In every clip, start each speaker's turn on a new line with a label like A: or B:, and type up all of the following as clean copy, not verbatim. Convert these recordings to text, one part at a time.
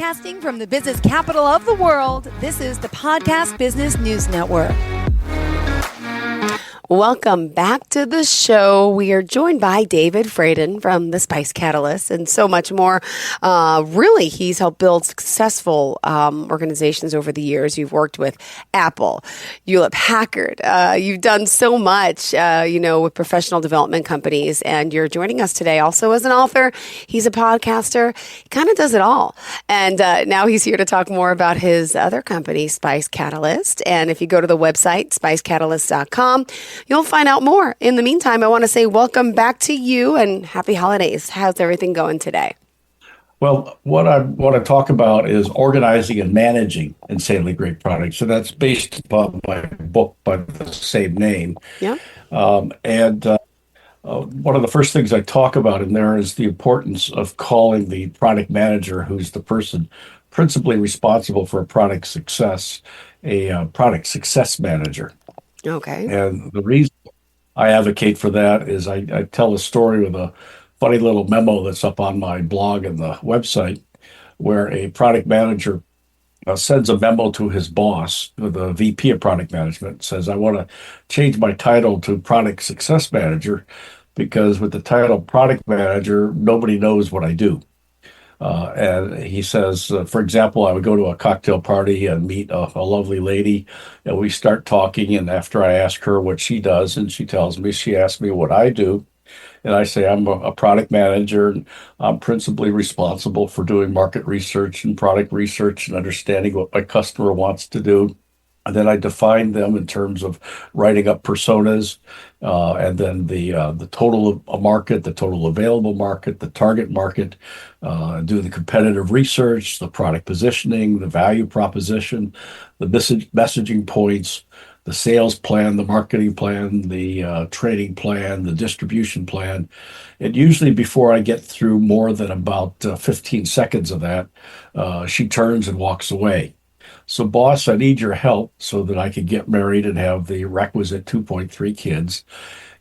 A: Broadcasting from the business capital of the world, this is the Podcast Business News Network. Welcome back to the show. We are joined by David Fradin from the Spice Catalyst and so much more. Really, he's helped build successful organizations over the years. You've worked with Apple, Hewlett-Packard. You've done so much, with professional development companies. And you're joining us today also as an author. He's a podcaster. He kind of does it all. And now he's here to talk more about his other company, Spice Catalyst. And if you go to the website, spicecatalyst.com, you'll find out more. In the meantime, I want to say welcome back to you and happy holidays. How's everything going today?
B: Well, what I want to talk about is organizing and managing insanely great products. So that's based upon my book by the same name.
A: Yeah.
B: One of the first things I talk about in there is the importance of calling the product manager, who's the person principally responsible for a product success, a product success manager.
A: Okay.
B: And the reason I advocate for that is I tell a story with a funny little memo that's up on my blog and the website where a product manager sends a memo to his boss, the VP of product management, says, I want to change my title to product success manager because with the title product manager, nobody knows what I do. And he says, for example, I would go to a cocktail party and meet a lovely lady, and we start talking. And after I ask her what she does, and she tells me, she asks me what I do. And I say, I'm a product manager, and I'm principally responsible for doing market research and product research and understanding what my customer wants to do. And then I define them in terms of writing up personas, and then the total of a market, the total available market, the target market, do the competitive research, the product positioning, the value proposition, the messaging points, the sales plan, the marketing plan, the training plan, the distribution plan. And usually before I get through more than about 15 seconds of that, she turns and walks away. So, boss, I need your help so that I can get married and have the requisite 2.3 kids.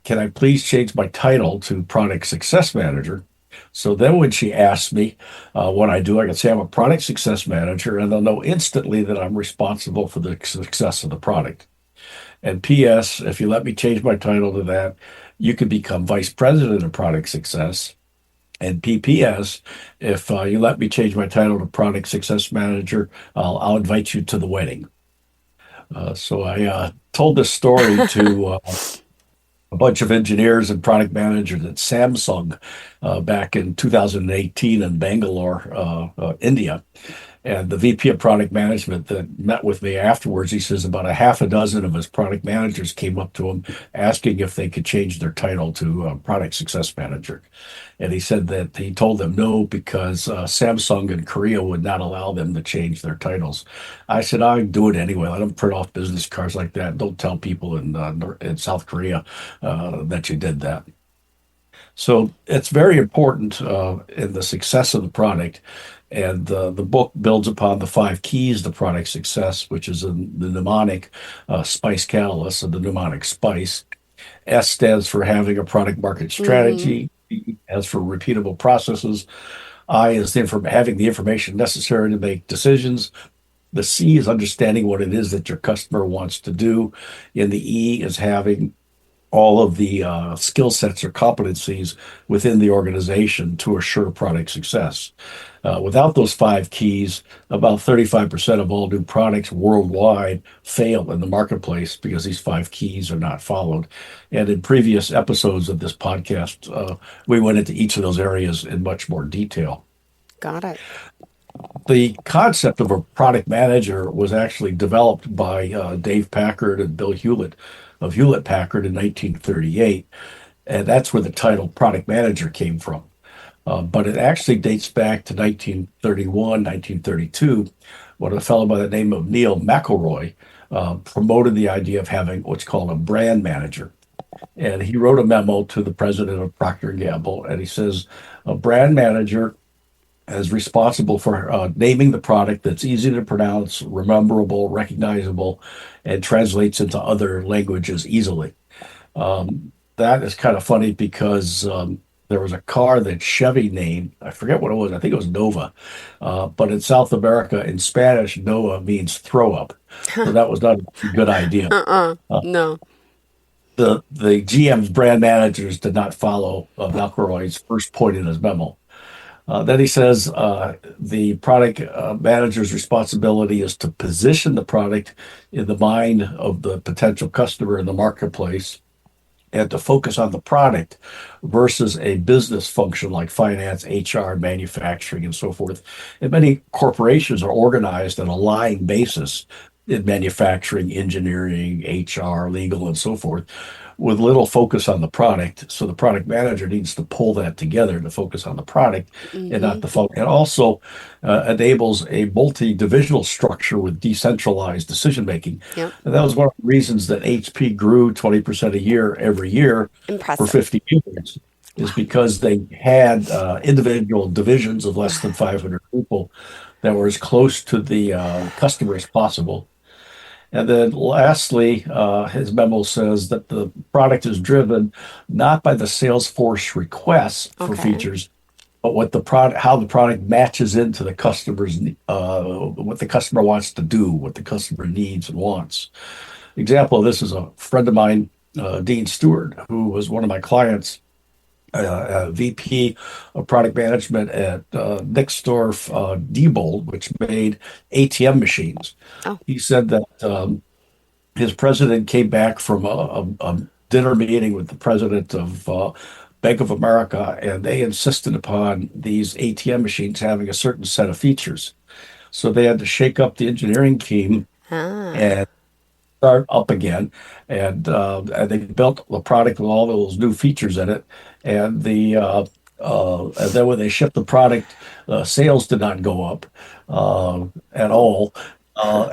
B: Can I please change my title to Product Success Manager? So then when she asks me what I do, I can say I'm a Product Success Manager, and they'll know instantly that I'm responsible for the success of the product. And P.S., if you let me change my title to that, you can become Vice President of Product Success. And P.P.S., if you let me change my title to Product Success Manager, I'll invite you to the wedding. So I told this story to a bunch of engineers and product managers at Samsung back in 2018 in Bangalore, India. And the VP of product management that met with me afterwards, he says about a half a dozen of his product managers came up to him asking if they could change their title to Product Success Manager. And he said that he told them no because Samsung in Korea would not allow them to change their titles. I said, I'd do it anyway. Let them print off business cards like that. Don't tell people in South Korea that you did that. So it's very important in the success of the product. And the book builds upon the 5 keys to product success, which is in the mnemonic Spice Catalyst, and the mnemonic SPICE. S stands for having a product market strategy. P stands for repeatable processes. I is having the information necessary to make decisions. The C is understanding what it is that your customer wants to do. And the E is having all of the skill sets or competencies within the organization to assure product success. Without those 5 keys, about 35% of all new products worldwide fail in the marketplace because these 5 keys are not followed. And in previous episodes of this podcast, we went into each of those areas in much more detail.
A: Got it.
B: The concept of a product manager was actually developed by Dave Packard and Bill Hewlett of Hewlett-Packard in 1938, and that's where the title product manager came from. But it actually dates back to 1931, 1932, when a fellow by the name of Neil McElroy promoted the idea of having what's called a brand manager. And he wrote a memo to the president of Procter & Gamble, and he says, a brand manager is responsible for naming the product that's easy to pronounce, rememberable, recognizable, and translates into other languages easily. That is kind of funny because there was a car that Chevy named. I forget what it was. I think it was Nova. But in South America, in Spanish, Nova means throw up. So that was not a good idea. Uh,
A: No.
B: the GM's brand managers did not follow McElroy's first point in his memo. Then he says the product manager's responsibility is to position the product in the mind of the potential customer in the marketplace and to focus on the product versus a business function like finance, HR, manufacturing, and so forth. And many corporations are organized on a line basis in manufacturing, engineering, HR, legal, and so forth, with little focus on the product. So the product manager needs to pull that together to focus on the product and not
A: Hmm.
B: the focus. It also enables a multi-divisional structure with decentralized decision making.
A: Yep.
B: And that was one of the reasons that HP grew 20% a year every year for
A: Impressive.
B: 50 years, is because they had individual divisions of less than 500 people that were as close to the customer as possible. And then lastly, his memo says that the product is driven not by the Salesforce requests for
A: Okay.
B: features, but what the product, how the product matches into the customer's, what the customer wants to do, what the customer needs and wants. Example of this is a friend of mine, Dean Stewart, who was one of my clients, VP of product management at Nixdorf Diebold, which made ATM machines.
A: Oh.
B: He said that his president came back from a dinner meeting with the president of Bank of America, and they insisted upon these ATM machines having a certain set of features. So they had to shake up the engineering team
A: Ah.
B: and start up again, and they built the product with all those new features in it. And then when they shipped the product, sales did not go up at all,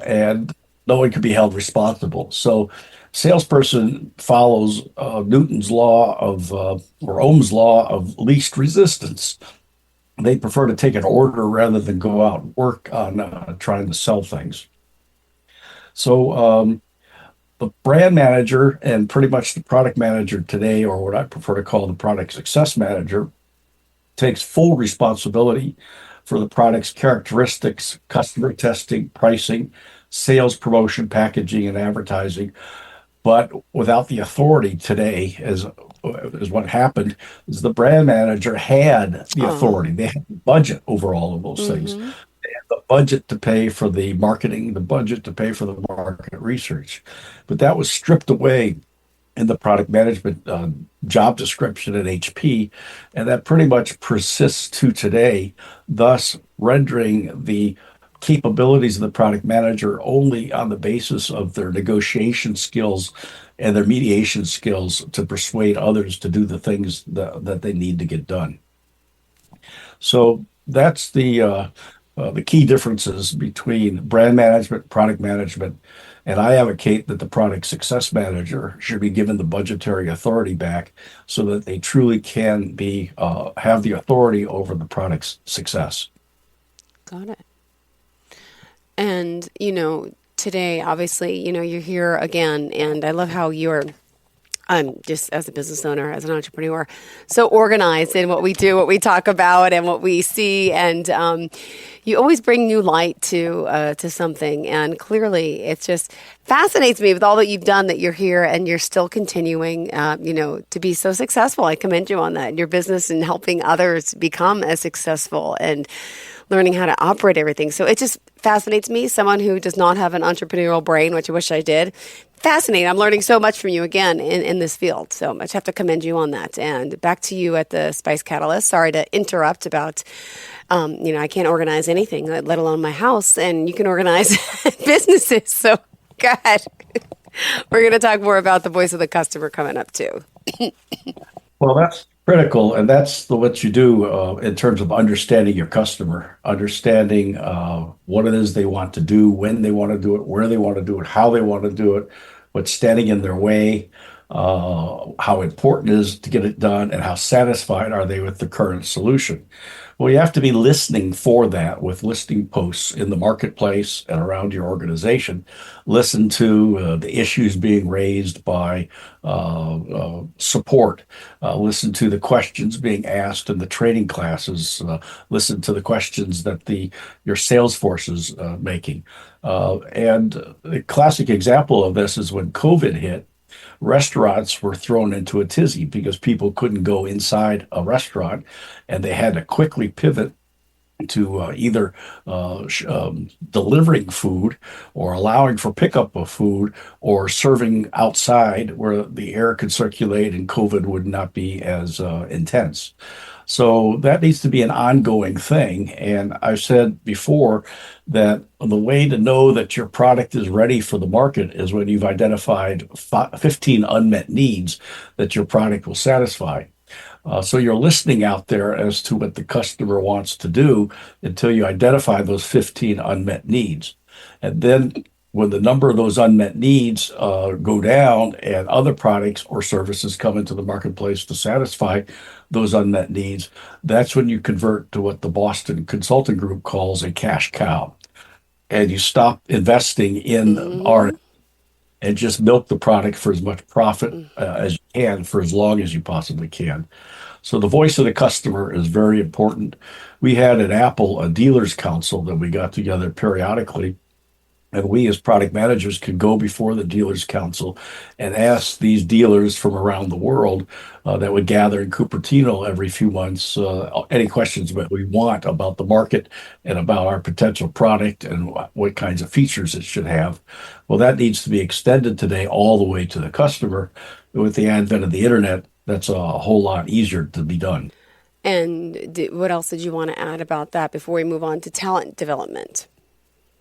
B: and no one could be held responsible. So, salesperson follows Newton's law of or Ohm's law of least resistance. They prefer to take an order rather than go out and work on trying to sell things. So. The brand manager and pretty much the product manager today, or what I prefer to call the product success manager, takes full responsibility for the product's characteristics, customer testing, pricing, sales, promotion, packaging, and advertising. But without the authority today, as what happened, is the brand manager had the
A: Oh.
B: authority. They had the budget over all of those things,
A: Mm-hmm.
B: the budget to pay for the marketing, the budget to pay for the market research. But that was stripped away in the product management job description at HP, and that pretty much persists to today, thus rendering the capabilities of the product manager only on the basis of their negotiation skills and their mediation skills to persuade others to do the things that they need to get done. So that's the key differences between brand management, product management, and I advocate that the product success manager should be given the budgetary authority back so that they truly can be have the authority over the product's success.
A: Got it. And, today, obviously, you're here again, and I love how you're, just as a business owner, as an entrepreneur, so organized in what we do, what we talk about, and what we see. And you always bring new light to something. And clearly, it just fascinates me with all that you've done, that you're here and you're still continuing, to be so successful. I commend you on that in your business and helping others become as successful and learning how to operate everything. So it just fascinates me, someone who does not have an entrepreneurial brain, which I wish I did. Fascinating. I'm learning so much from you again in this field. So I just have to commend you on that. And back to you at the Spice Catalyst. Sorry to interrupt about, I can't organize anything, let alone my house, and you can organize businesses. So go ahead. We're going to talk more about the voice of the customer coming up too.
B: Well, that's critical, and that's what you do in terms of understanding your customer, understanding what it is they want to do, when they want to do it, where they want to do it, how they want to do it, what's standing in their way. how important it is to get it done, and how satisfied are they with the current solution. Well, you have to be listening for that with listening posts in the marketplace and around your organization. Listen to the issues being raised by support. Listen to the questions being asked in the training classes. Listen to the questions that the your sales force is making. And a classic example of this is when COVID hit, restaurants were thrown into a tizzy because people couldn't go inside a restaurant, and they had to quickly pivot to either delivering food or allowing for pickup of food or serving outside where the air could circulate and COVID would not be as intense. So that needs to be an ongoing thing. And I've said before that the way to know that your product is ready for the market is when you've identified 15 unmet needs that your product will satisfy. So you're listening out there as to what the customer wants to do until you identify those 15 unmet needs. And then when the number of those unmet needs go down and other products or services come into the marketplace to satisfy those unmet needs, that's when you convert to what the Boston Consulting Group calls a cash cow. And you stop investing in
A: Mm-hmm.
B: R and just milk the product for as much profit as you can for as long as you possibly can. So the voice of the customer is very important. We had at Apple a dealers council that we got together periodically, and we as product managers could go before the dealers council and ask these dealers from around the world that would gather in Cupertino every few months any questions that we want about the market and about our potential product and what kinds of features it should have. Well, that needs to be extended today all the way to the customer. With the advent of the internet, that's a whole lot easier to be done.
A: And what else did you want to add about that before we move on to talent development?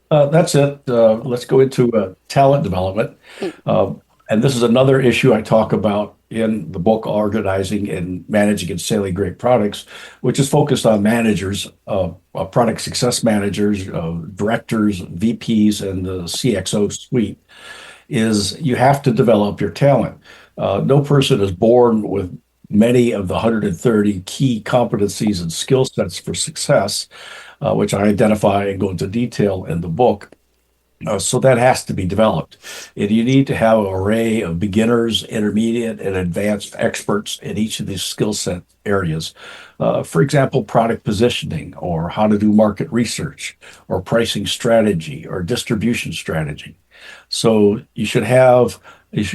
B: That's it. Let's go into talent development.
A: Mm.
B: Uh, and this is another issue I talk about in the book, Organizing and Managing and Selling Great Products, which is focused on managers, product success managers, directors, VPs, and the CXO suite. Is you have to develop your talent. No person is born with many of the 130 key competencies and skill sets for success, which I identify and go into detail in the book. So that has to be developed. And you need to have an array of beginners, intermediate, and advanced experts in each of these skill set areas. For example, product positioning, or how to do market research, or pricing strategy, or distribution strategy. So you should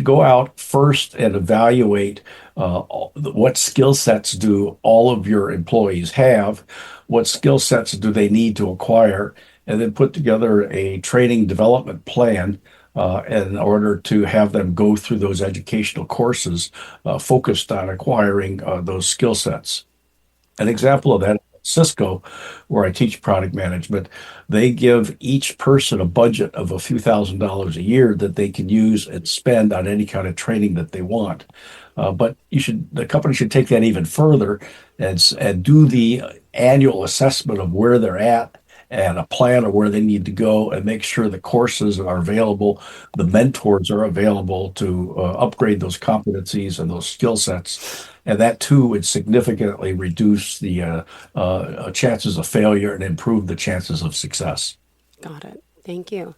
B: go out first and evaluate what skill sets do all of your employees have, what skill sets do they need to acquire, and then put together a training development plan in order to have them go through those educational courses focused on acquiring those skill sets. An example of that, Cisco, where I teach product management, they give each person a budget of a few $1,000s a year that they can use and spend on any kind of training that they want. But the company should take that even further and do the annual assessment of where they're at and a plan of where they need to go and make sure the courses are available, the mentors are available to upgrade those competencies and those skill sets. And that too would significantly reduce the chances of failure and improve the chances of success.
A: Got it. Thank you.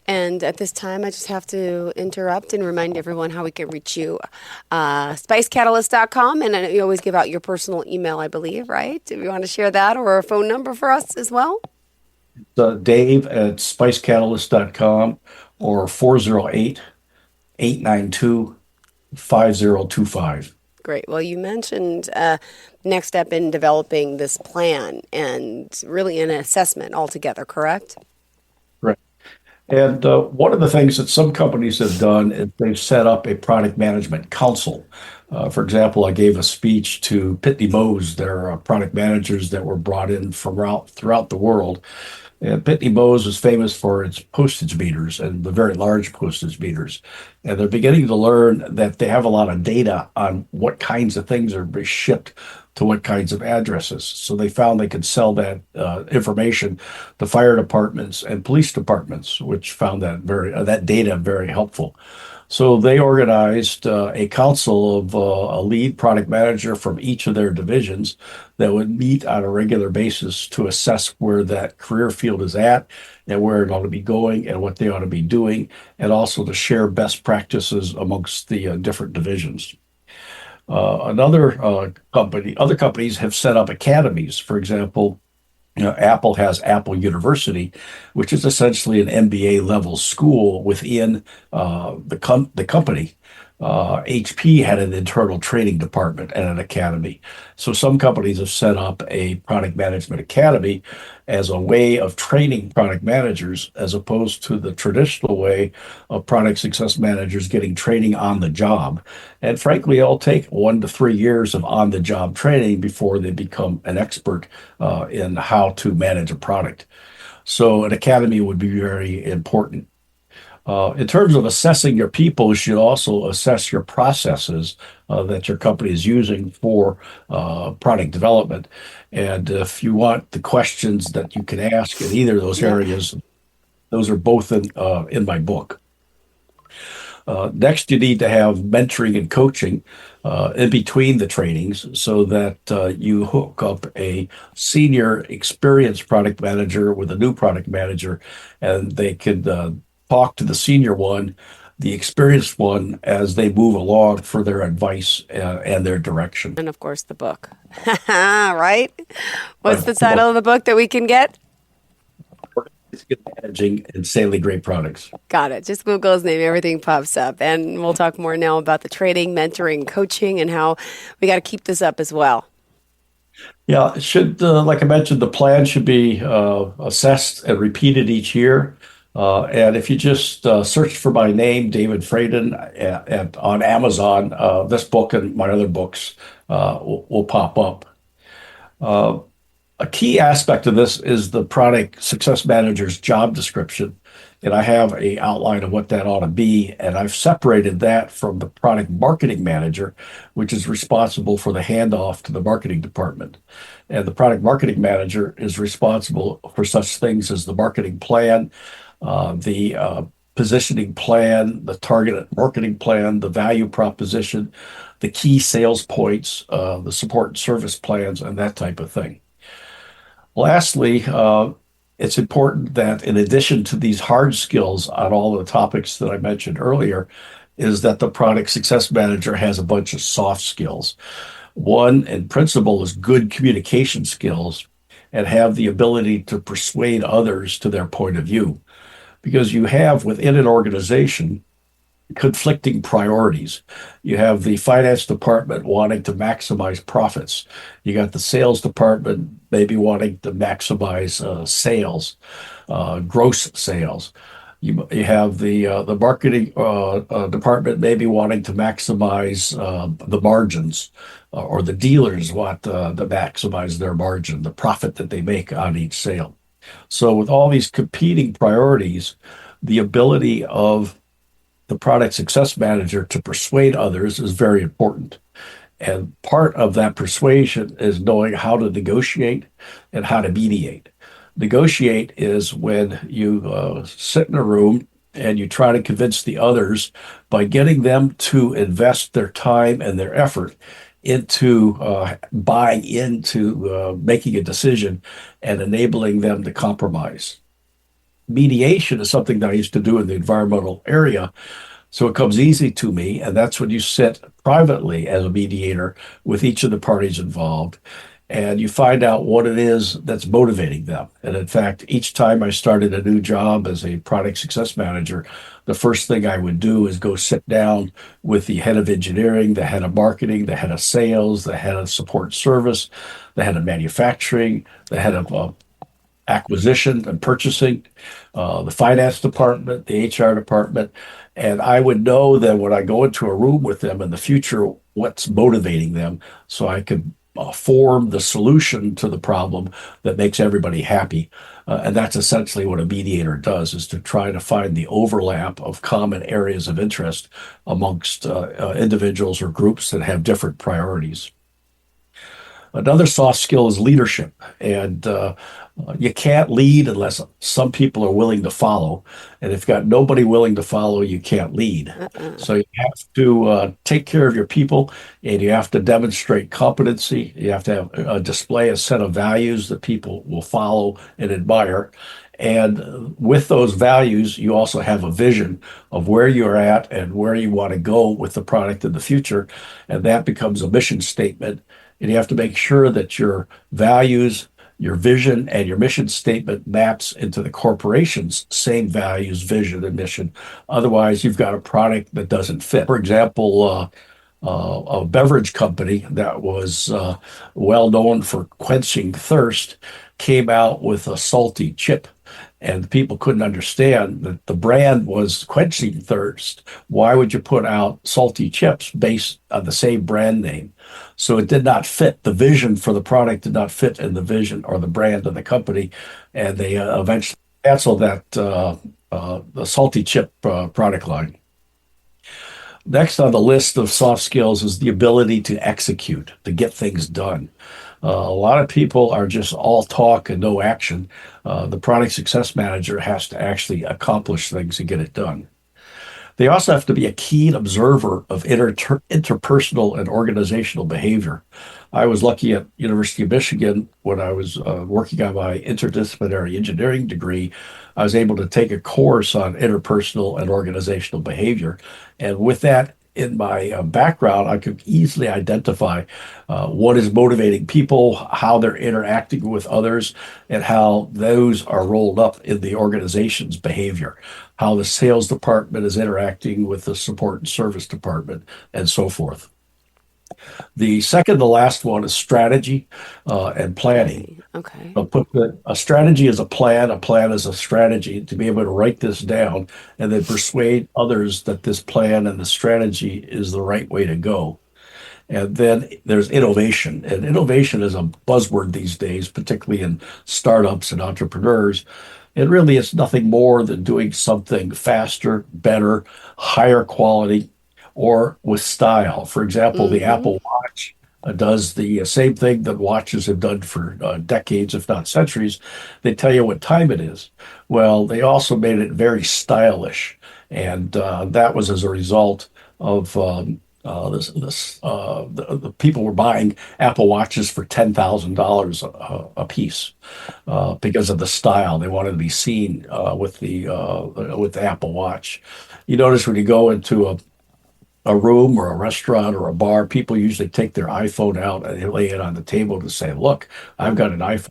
A: And at this time, I just have to interrupt and remind everyone how we can reach you. Spicecatalyst.com. And you always give out your personal email, I believe, right? If you want to share that or a phone number for us as well.
B: Dave at spicecatalyst.com or 408 892 5025.
A: Great. Well, you mentioned next step in developing this plan and really an assessment altogether, correct?
B: Right. And one of the things that some companies have done is they've set up a product management council. For example, I gave a speech to Pitney Bowes, their product managers that were brought in from throughout the world. And Pitney Bowes is famous for its postage meters and the very large postage meters. And they're beginning to learn that they have a lot of data on what kinds of things are shipped to what kinds of addresses. So they found they could sell that information to fire departments and police departments, which found that data very helpful. So they organized a council of a lead product manager from each of their divisions that would meet on a regular basis to assess where that career field is at and where it ought to be going and what they ought to be doing, and also to share best practices amongst the different divisions. Other companies have set up academies. For example, Apple has Apple University, which is essentially an MBA level school within the company. HP had an internal training department and an academy. So some companies have set up a product management academy as a way of training product managers, as opposed to the traditional way of product success managers getting training on the job. And frankly, it'll take 1 to 3 years of on the job training before they become an expert in how to manage a product. So an academy would be very important. In terms of assessing your people, you should also assess your processes that your company is using for product development. And if you want the questions that you can ask in either of those
A: Yeah.
B: areas, those are both in my book. Next, you need to have mentoring and coaching in between the trainings so that you hook up a senior experienced product manager with a new product manager, and they can talk to the senior one, the experienced one, as they move along for their advice and their direction.
A: And of course, the book. Right? What's the
B: Well,
A: title of the book that we can get?
B: managing insanely great products.
A: Got it. Just Google his name. Everything pops up. And we'll talk more now about the training, mentoring, coaching, and how we got to keep this up as well.
B: Yeah, it should, like I mentioned, the plan should be assessed and repeated each year. And if you just search for my name, David Fradin, on Amazon, this book and my other books will pop up. A key aspect of this is the product success manager's job description. And I have a outline of what that ought to be. And I've separated that from the product marketing manager, which is responsible for the handoff to the marketing department. And the product marketing manager is responsible for such things as the marketing plan, the positioning plan, the targeted marketing plan, the value proposition, the key sales points, the support and service plans, and that type of thing. Lastly, it's important that in addition to these hard skills on all the topics that I mentioned earlier, is that the product success manager has a bunch of soft skills. One, in principle, is good communication skills and have the ability to persuade others to their point of view. Because you have within an organization conflicting priorities. You have the finance department wanting to maximize profits. You got the sales department maybe wanting to maximize sales, gross sales. You have the marketing department maybe wanting to maximize the margins, or the dealers want to maximize their margin, the profit that they make on each sale. So with all these competing priorities, the ability of the product success manager to persuade others is very important. And part of that persuasion is knowing how to negotiate and how to mediate. Negotiate is when you sit in a room and you try to convince the others by getting them to invest their time and their effort into buying into making a decision and enabling them to compromise. Mediation is something that I used to do in the environmental area. So it comes easy to me. And that's when you sit privately as a mediator with each of the parties involved, and you find out what it is that's motivating them. And in fact, each time I started a new job as a product success manager, the first thing I would do is go sit down with the head of engineering, the head of marketing, the head of sales, the head of support service, the head of manufacturing, the head of acquisition and purchasing, the finance department, the HR department. And I would know that when I go into a room with them in the future, what's motivating them, so I could form the solution to the problem that makes everybody happy. And that's essentially what a mediator does, is to try to find the overlap of common areas of interest amongst individuals or groups that have different priorities. Another soft skill is leadership. And you can't lead unless some people are willing to follow. And if you've got nobody willing to follow, you can't lead. So you have to take care of your people, and you have to demonstrate competency. You have to have display a set of values that people will follow and admire. And with those values, you also have a vision of where you're at and where you want to go with the product in the future. And that becomes a mission statement. And you have to make sure that your values, your vision, and your mission statement maps into the corporation's same values, vision, and mission. Otherwise, you've got a product that doesn't fit. For example, a beverage company that was well known for quenching thirst came out with a salty chip. And people couldn't understand that the brand was quenching thirst. Why would you put out salty chips based on the same brand name? So it did not fit. The vision for the product did not fit in the vision or the brand of the company. And they eventually canceled that the salty chip product line. Next on the list of soft skills is the ability to execute, to get things done. A lot of people are just all talk and no action. The product success manager has to actually accomplish things and get it done. They also have to be a keen observer of interpersonal and organizational behavior. I was lucky at University of Michigan when I was working on my interdisciplinary engineering degree. I was able to take a course on interpersonal and organizational behavior. And with that in my background, I could easily identify what is motivating people, how they're interacting with others, and how those are rolled up in the organization's behavior, how the sales department is interacting with the support and service department, and so forth. The second to last one is strategy and planning.
A: Okay.
B: I'll put a strategy is a plan is a strategy, to be able to write this down and then persuade others that this plan and the strategy is the right way to go. And then there's innovation. And innovation is a buzzword these days, particularly in startups and entrepreneurs. It really is nothing more than doing something faster, better, higher quality, or with style. For example, the Apple Watch does the same thing that watches have done for decades, if not centuries. They tell you what time it is. Well, they also made it very stylish. And that was as a result of the people were buying Apple Watches for $10,000 a piece because of the style. They wanted to be seen with the Apple Watch. You notice when you go into a room or a restaurant or a bar, people usually take their iPhone out and they lay it on the table to say, look, I've got an iPhone.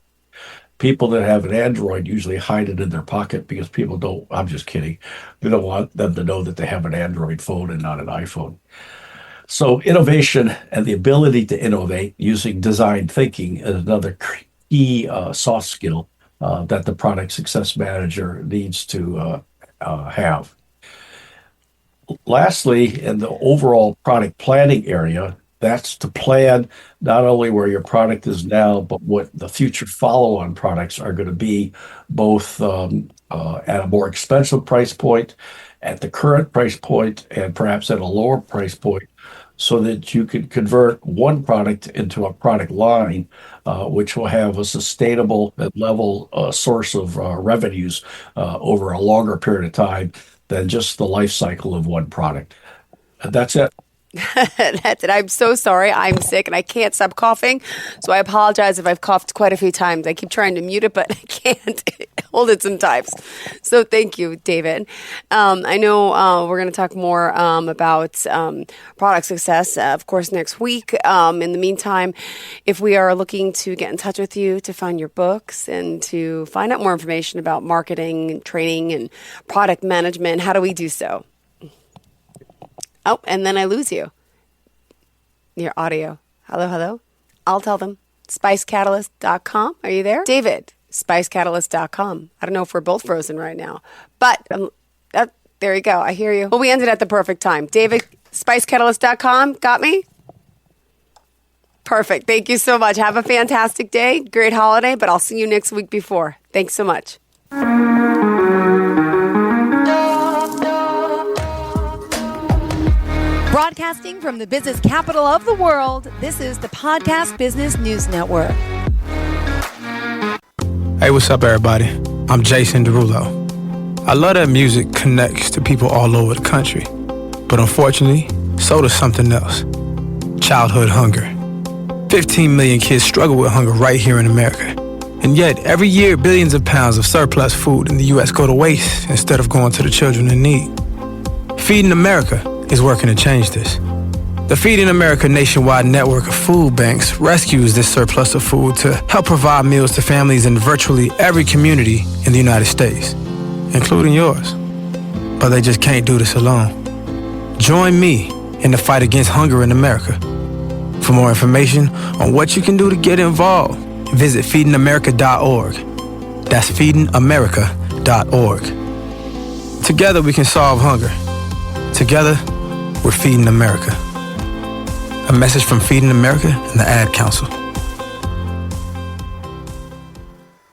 B: People that have an Android usually hide it in their pocket because people don't, I'm just kidding. They don't want them to know that they have an Android phone and not an iPhone. So innovation and the ability to innovate using design thinking is another key soft skill that the product success manager needs to have. Lastly, in the overall product planning area, that's to plan not only where your product is now, but what the future follow-on products are going to be, both at a more expensive price point, at the current price point, and perhaps at a lower price point, so that you can convert one product into a product line, which will have a sustainable level source of revenues over a longer period of time than just the life cycle of one product. And that's it.
A: That's it. I'm so sorry. I'm sick and I can't stop coughing. So I apologize if I've coughed quite a few times. I keep trying to mute it, but I can't hold it sometimes. So thank you, David. I know we're going to talk more about product success, of course, next week. In the meantime, if we are looking to get in touch with you to find your books and to find out more information about marketing and training and product management, how do we do so? Oh, and then I lose you. Your audio. Hello, hello. I'll tell them. SpiceCatalyst.com. Are you there? David, SpiceCatalyst.com. I don't know if we're both frozen right now, but there you go. I hear you. Well, we ended at the perfect time. David, SpiceCatalyst.com. Got me? Perfect. Thank you so much. Have a fantastic day. Great holiday, but I'll see you next week before. Thanks so much.
C: Broadcasting from the business capital of the world, this is the Podcast Business News Network.
D: Hey, what's up, everybody? I'm Jason Derulo. I love that music connects to people all over the country. But unfortunately, so does something else. Childhood hunger. 15 million kids struggle with hunger right here in America. And yet, every year, billions of pounds of surplus food in the U.S. go to waste instead of going to the children in need. Feeding America is working to change this. The Feeding America nationwide network of food banks rescues this surplus of food to help provide meals to families in virtually every community in the United States, including yours. But they just can't do this alone. Join me in the fight against hunger in America. For more information on what you can do to get involved, visit feedingamerica.org. That's feedingamerica.org. Together we can solve hunger. Together, we're Feeding America. A message from Feeding America and the Ad Council.